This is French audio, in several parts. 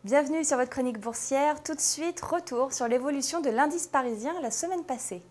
Bienvenue sur votre chronique boursière. Tout de suite, retour sur l'évolution de l'indice parisien la semaine passée.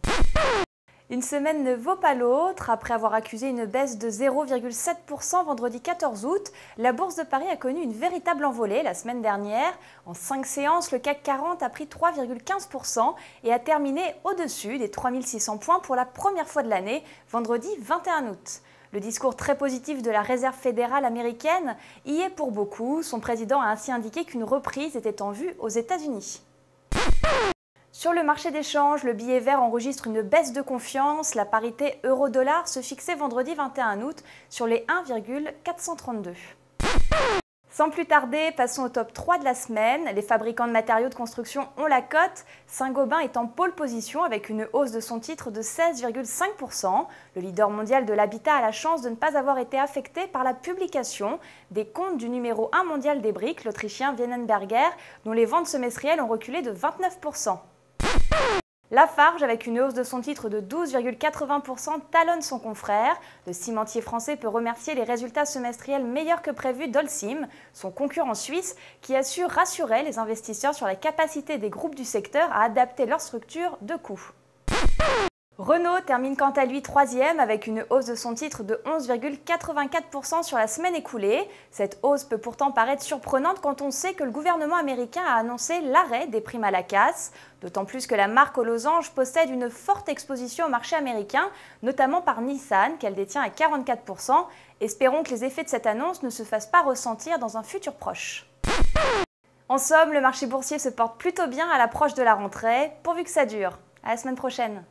Une semaine ne vaut pas l'autre. Après avoir accusé une baisse de 0,7% vendredi 14 août, la bourse de Paris a connu une véritable envolée la semaine dernière. En 5 séances, le CAC 40 a pris 3,15% et a terminé au-dessus des 3600 points pour la première fois de l'année, vendredi 21 août. Le discours très positif de la Réserve fédérale américaine y est pour beaucoup. Son président a ainsi indiqué qu'une reprise était en vue aux États-Unis. Sur le marché des changes, le billet vert enregistre une baisse de confiance. La parité euro-dollar se fixait vendredi 21 août sur les 1,432. Sans plus tarder, passons au top 3 de la semaine. Les fabricants de matériaux de construction ont la cote. Saint-Gobain est en pole position avec une hausse de son titre de 16,5%. Le leader mondial de l'habitat a la chance de ne pas avoir été affecté par la publication des comptes du numéro 1 mondial des briques, l'Autrichien Wienerberger, dont les ventes semestrielles ont reculé de 29%. Lafarge, avec une hausse de son titre de 12,80%, talonne son confrère. Le cimentier français peut remercier les résultats semestriels meilleurs que prévus d'Holcim, son concurrent suisse, qui a su rassurer les investisseurs sur la capacité des groupes du secteur à adapter leur structure de coûts. Renault termine quant à lui troisième avec une hausse de son titre de 11,84% sur la semaine écoulée. Cette hausse peut pourtant paraître surprenante quand on sait que le gouvernement américain a annoncé l'arrêt des primes à la casse. D'autant plus que la marque aux losanges possède une forte exposition au marché américain, notamment par Nissan, qu'elle détient à 44%. Espérons que les effets de cette annonce ne se fassent pas ressentir dans un futur proche. En somme, le marché boursier se porte plutôt bien à l'approche de la rentrée, pourvu que ça dure. À la semaine prochaine.